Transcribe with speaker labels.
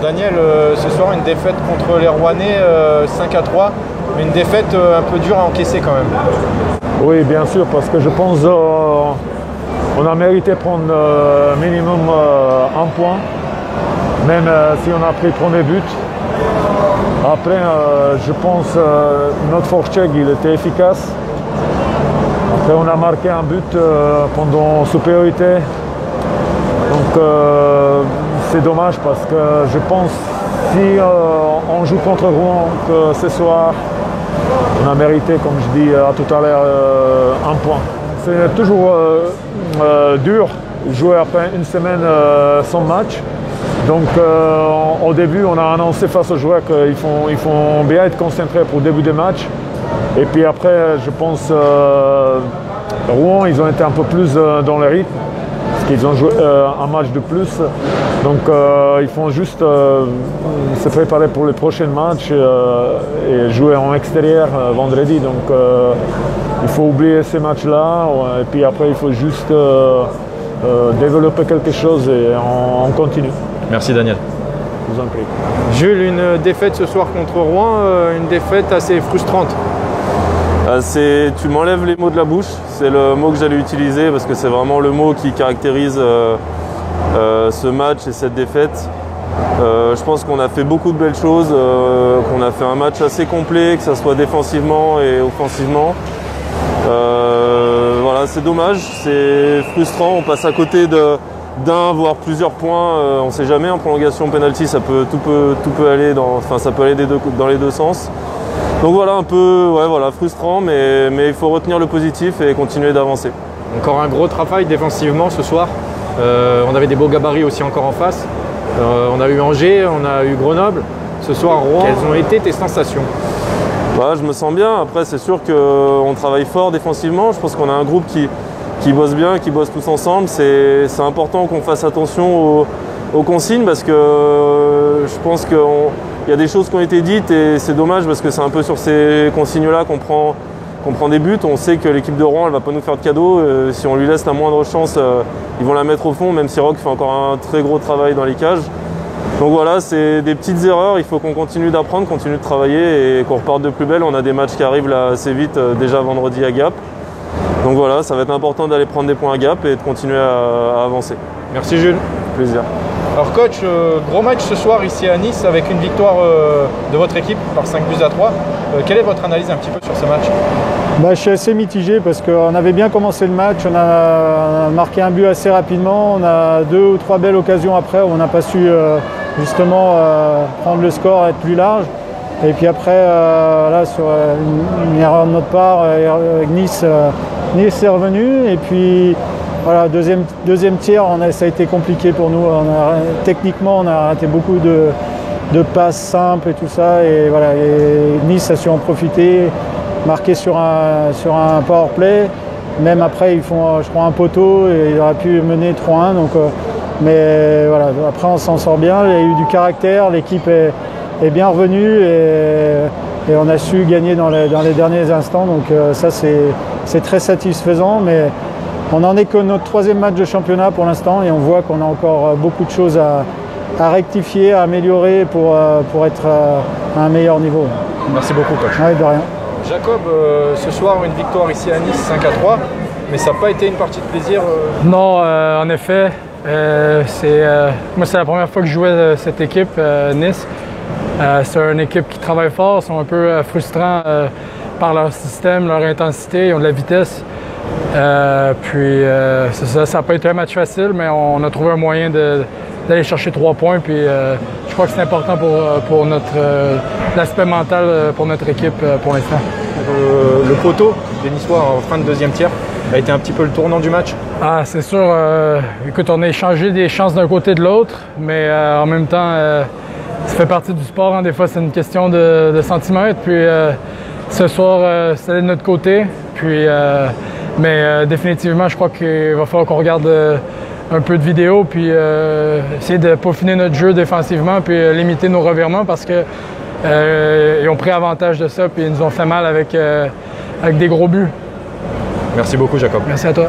Speaker 1: Daniel, ce soir une défaite contre les Rouennais 5-3, mais une défaite un peu dure à encaisser quand même.
Speaker 2: Oui, bien sûr, parce que je pense qu'on a mérité de prendre minimum un point, même si on a pris le premier but. Après, je pense notre forecheck il était efficace. Après, on a marqué un but pendant supériorité. Donc, c'est dommage parce que je pense si on joue contre Rouen que ce soir, on a mérité, comme je dis tout à l'heure, un point. C'est toujours dur de jouer après une semaine sans match. Donc au début, on a annoncé face aux joueurs qu'ils font bien être concentrés pour le début des matchs. Et puis après, je pense Rouen, ils ont été un peu plus dans le rythme, parce qu'ils ont joué un match de plus. Donc ils font juste se préparer pour les prochains matchs et jouer en extérieur vendredi. Donc il faut oublier ces matchs-là et puis après il faut juste développer quelque chose et on continue.
Speaker 1: Merci Daniel.
Speaker 2: Je vous en prie.
Speaker 1: Jules, une défaite ce soir contre Rouen, une défaite assez frustrante.
Speaker 3: Tu m'enlèves les mots de la bouche, c'est le mot que j'allais utiliser parce que c'est vraiment le mot qui caractérise ce match et cette défaite. Je pense qu'on a fait beaucoup de belles choses, qu'on a fait un match assez complet, que ce soit défensivement et offensivement. Voilà, c'est dommage, c'est frustrant, on passe à côté d'un voire plusieurs points, on ne sait jamais, en prolongation penalty tout peut aller ça peut aller dans les deux sens. Donc voilà, un peu frustrant, mais il faut retenir le positif et continuer d'avancer.
Speaker 1: Encore un gros travail défensivement ce soir. On avait des beaux gabarits aussi encore en face. On a eu Angers, on a eu Grenoble. Ce soir Rouen, quelles ont été tes sensations?
Speaker 3: Je me sens bien. Après, c'est sûr qu'on travaille fort défensivement. Je pense qu'on a un groupe qui bosse bien, qui bosse tous ensemble. C'est important qu'on fasse attention aux consignes parce que je pense qu'il y a des choses qui ont été dites et c'est dommage parce que c'est un peu sur ces consignes-là qu'on prend des buts. On sait que l'équipe de Rouen, elle ne va pas nous faire de cadeaux. Si on lui laisse la moindre chance, ils vont la mettre au fond, même si Rock fait encore un très gros travail dans les cages. Donc voilà, c'est des petites erreurs. Il faut qu'on continue d'apprendre, continue de travailler et qu'on reparte de plus belle. On a des matchs qui arrivent là assez vite, déjà vendredi à Gap. Donc voilà, ça va être important d'aller prendre des points à Gap et de continuer à avancer.
Speaker 1: Merci Jules.
Speaker 3: Plaisir.
Speaker 1: Alors coach, gros match ce soir ici à Nice avec une victoire de votre équipe par 5-3. Quelle est votre analyse un petit peu sur ce match?
Speaker 4: Je suis assez mitigé parce qu'on avait bien commencé le match, on a marqué un but assez rapidement, on a 2 ou 3 belles occasions après où on n'a pas su justement prendre le score, être plus large. Et puis après, là, sur une erreur de notre part, avec Nice, Nice est revenu. Et puis voilà, deuxième tiers, ça a été compliqué pour nous. Techniquement, on a raté beaucoup de passes simples et tout ça. Et voilà, et Nice a su en profiter, marquer sur un power play. Même après, ils font, je crois, un poteau et il aurait pu mener 3-1. Donc, mais voilà, après, on s'en sort bien. Il y a eu du caractère, l'équipe est bien revenue et on a su gagner dans les derniers instants. Donc ça, c'est très satisfaisant. Mais on n'en est que notre 3e match de championnat pour l'instant et on voit qu'on a encore beaucoup de choses à rectifier, à améliorer pour être à un meilleur niveau.
Speaker 1: Merci beaucoup coach.
Speaker 4: Ouais, de rien.
Speaker 1: Jacob, ce soir une victoire ici à Nice 5-3, mais ça n'a pas été une partie de plaisir
Speaker 5: Non, en effet. Moi, c'est la première fois que je jouais cette équipe, Nice. C'est une équipe qui travaille fort, ils sont un peu frustrants par leur système, leur intensité, ils ont de la vitesse. Ça n'a pas été un match facile, mais on a trouvé un moyen d'aller chercher 3 points. Puis je crois que c'est important pour l'aspect mental pour notre équipe pour l'instant.
Speaker 1: Le poteau des Niçois en fin de 2e tiers a été un petit peu le tournant du match.
Speaker 5: C'est sûr. Écoute, on a échangé des chances d'un côté et de l'autre, mais en même temps, ça fait partie du sport. Hein. Des fois, c'est une question de centimètres. Puis ce soir, c'était de notre côté. Puis, mais définitivement, je crois qu'il va falloir qu'on regarde un peu de vidéo, puis essayer de peaufiner notre jeu défensivement, puis limiter nos revirements parce que ils ont pris avantage de ça, puis ils nous ont fait mal avec des gros buts.
Speaker 1: Merci beaucoup, Jacob.
Speaker 5: Merci à toi.